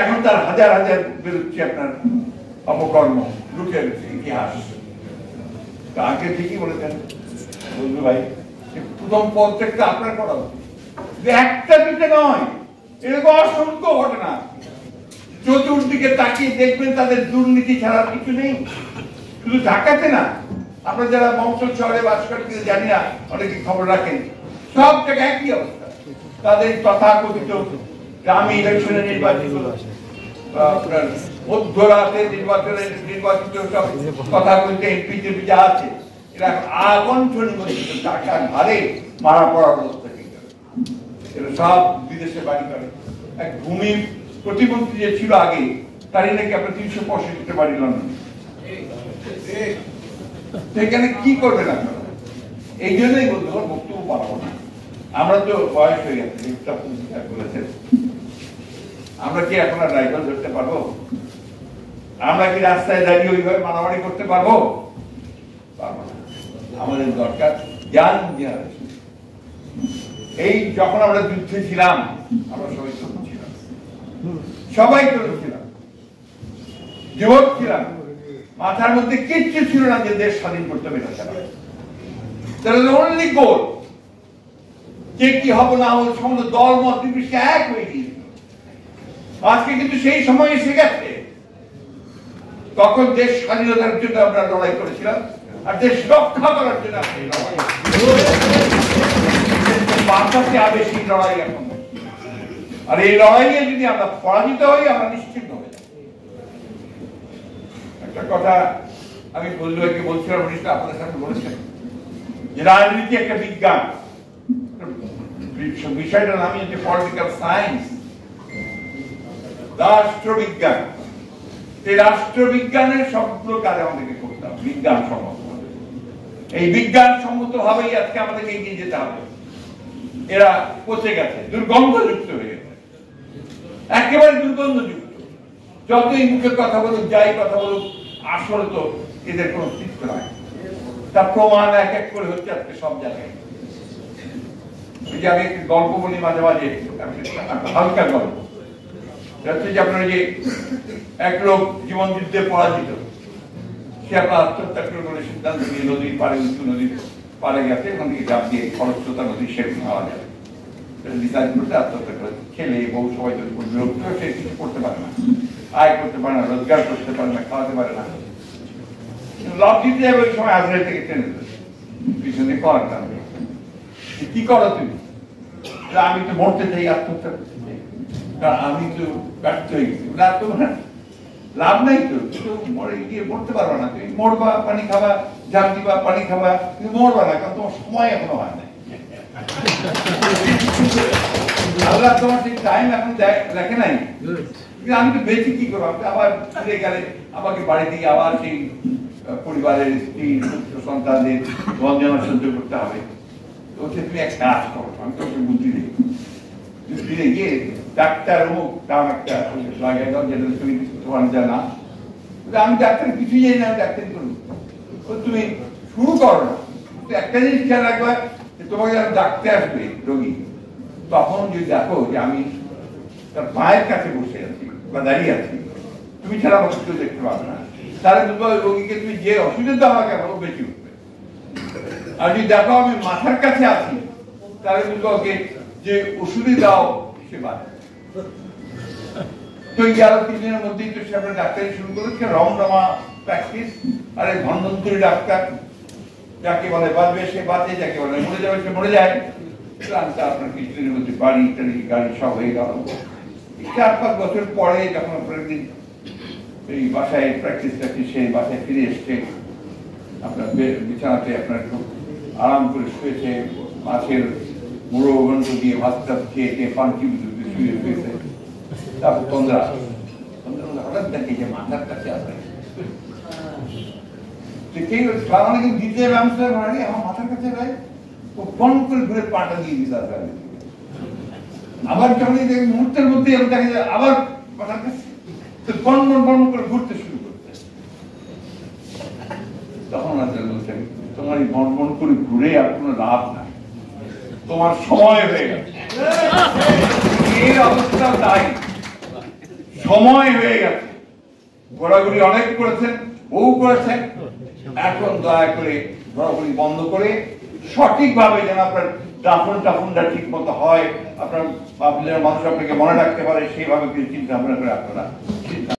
এখন তার হাজার হাজার বেরোচ্ছে আপনার অপকর্ম, লুটের ইতিহাস। আগে ঠিকই বলেছেন বন্ধু ভাই, প্রথম পদত্যাগটা আপনার করা উচিত। একটা দুটো নয়, এরকম অসংখ্য ঘটনা। চতুর্দিকে তাকিয়ে দেখবেন তাদের দুর্নীতি ছাড়া কিছু নেই। শুধু ঢাকাতে না, আপনারা যারা মফস্বল শহরে বাস করেন জানি না, অনেকে খবর রাখেন, সব জায়গায় একই অবস্থা। তাদের তথাকথিত গ্রামে ইলেকশনে নির্বাচিত, মধ্যরাতে নির্বাচিত সব তথাকথিত এমপি টেপি যা আছে, এরা আগন্ঠনি টাকার ভারে মারা পড়ার অবস্থা। এরা সব বিদেশে বাড়ি করে। এক ভূমি প্রতিমন্ত্রী যে ছিল আগে, তারই নাকি আপনার 365 বাড়ি লন্ডন। সেখানে কি করবেন আপনারা? এই জন্যই বলতে বক্তব্য পারবো না। আমরা তো বয়স হয়ে গেছে, বলেছেন, আমরা কি এখন আর রাইফেল ধরতে পারবো? আমরা কি রাস্তায় দাঁড়িয়ে ওইভাবে মারামারি করতে পারবো? পারবো না। আমাদের দরকার জ্ঞান জেনারেশন। এই যখন আমরা যুদ্ধে ছিলাম, আমরা সবাই তরুণ ছিলাম, সবাই তরুণ ছিলাম, যুবক ছিলাম, মাথার মধ্যে কিচ্ছু ছিল না যে দেশ স্বাধীন করতে হবে। অনলি গোল, যে কি হবে না হবে সমস্ত দল মত নির্বিশেষে এক হয়ে গিয়েছিল। আজকে কিন্তু সেই সময় এসে গেছে, তখন দেশ স্বাধীনতার জন্য আমরা লড়াই করেছিলাম, আর দেশ রক্ষা করার জন্য বাঁচাতে হবে সেই লড়াই এখন। আর এই লড়াইয়ে যদি আমরা পরাজিত হই, আমরা নিশ্চিন্ত হয়ে যাব। একটা কথা আমি বন্ধুকে বলছিলাম, আপনাদের সাথে বলেছেন যে রাজনীতি একটা বিজ্ঞান। বিষয়টার নাম হচ্ছে পলিটিক্যাল সায়েন্স, রাষ্ট্রবিজ্ঞান। এই রাষ্ট্রবিজ্ঞানের সবগুলো কাজ আমাদেরকে করতে হবে বিজ্ঞান সম্মত। এই বিজ্ঞান সম্মত ভাবেই আজকে আমাদেরকে এগিয়ে যেতে হবে। এরা পচে গেছে, দুর্গন্ধযুক্ত হয়ে গেছে, একেবারে দুর্গন্ধযুক্ত। যতই মুখে কথা বলুক, যাই কথা বলুক, আসলে তো এদের কোনো অস্তিত্ব নাই। তার প্রমাণ এক এক করে হচ্ছে আজকে সব জায়গায়। আমি একটি গল্প বলি মাঝে মাঝে, হালকা গল্প। হচ্ছে যে আপনার যে এক লোক জীবন যুদ্ধে পরাজিত, সে আপনার আত্মহত্যা করে বলে সিদ্ধান্ত নিয়ে নদীর পাড়ে, উঁচু নদীর পাড়ে গেছে, ওখান থেকে ঝাঁপ দিয়ে খরস্রোতা নদীর শেষ মারা যাবে। ডিসাইড করতে আত্মহত্যা করে। ছেলে বউ সবাই তো বিরক্ত, সে কিছু করতে পারে না, আয় করতে পারে না, রোজগার করতে পারে না, খাওয়াতে পারে না। লাভ দিতে যাবে, ওই সময় আজরাইল থেকে টেনে দেবে পিছনে, করার কারণে কি করো তুমি? আমি তো মরতে চাই, আত্মহত্যা করতে চাই, কারণ আমি তো ব্যর্থ হয়ে গেছি। লাভ নাই তো, মরে গিয়ে মরতে পারবা না। তুমি মরবা, পানি খাবা, ঝাঁপ দিবা, পানি খাবা, তুমি মরবা না, কারণ তোমার সময় এখনো হয় নাই। আল্লাহ তোমার সেই টাইম এখন দেখে নাই। আমি তো বেঁচে কি করবো? আবার ফিরে গেলে আমাকে বাড়ি থেকে আবার সেই পরিবারের স্ত্রী পুত্র সন্তানদের বঞ্চনা সহ্য করতে হবে। তো তুমি এক কাজ করো, আমি তোমাকে বুদ্ধি দিই, ফিরে গিয়ে ডাক্তার অমুক দাম একটা লাগাই দাও, যেটা তুমি তোমার জানা। আমি ডাক্তার কিছুই জানি না, আমি ডাক্তারি করবো। তুমি শুরু করো না, একটা জিনিস খেয়াল রাখবে, তোমাকে যখন ডাকতে আসবে রোগী, তখন যদি দেখো যে আমি তার পায়ের কাছে বসে আছি বা দাঁড়িয়ে আছি, তুমি ছাড়া আমাকে কেউ দেখতে পাবে না, তাহলে বুঝবো রোগীকে তুমি যে ওষুধের দাও কেন বেঁচে উঠবে। আর যদি দেখো আমি মাথার কাছে আছি, তাহলে বুঝবো ওকে যে ওষুধই দাও সে বাঁচে। তো এই 11-3 দিনের মধ্যেই তো সে আপনার ডাক্তারি শুরু করেছে, রমরমা প্র্যাকটিস। আর এই ধন্বন্তরী ডাক্তার, যাকে বলে বাঁচবে সে বাঁচে, যাকে বলে মরে যাবে সে মরে যায়। আপনার কিছুদিনের মধ্যে বাড়ি টাড়ি গাড়ি সব হয়ে গেল। 4-5 বছর পরে যখন আপনার এই বাসায় প্র্যাকটিস সেই বাসায় ফিরে এসছে, আপনার বিছানাতে আপনার খুব আরাম করে শুয়েছে, মাছের মুড়ো গন্ধ দিয়ে ভাত টাত খেয়ে পানকি শুয়ে শুয়েছে। তারপর তন্দ্রা হঠাৎ দেখে যে মাথার কাছে আসে, দিতে যাবে, আমার মাথার কাছে ভাই ফোন করে ঘুরে পাটা দিয়ে দিতে আসবে। আবার যখন মুহূর্তের মধ্যে দেখা যায় আবার মাথার কাছে বন করে ঘুরতে শুরু করতে, তখন বলছেন তোমার এই বন করে ঘুরে আর কোনো লাভ নাই, তোমার সময় হয়ে গেছে। এই অবস্থা তাই সময় হয়ে গেছে, ঘোরাঘুরি অনেক করেছেন, বহু করেছেন, এখন দয়া করে ঘোরাঘুরি বন্ধ করে সঠিকভাবে যেন আপনার দাফনটা ঠিক মতো হয়, আপনার মানুষ আপনাকে মনে রাখতে পারে, সেইভাবে চিন্তা ভাবনা করে আপনারা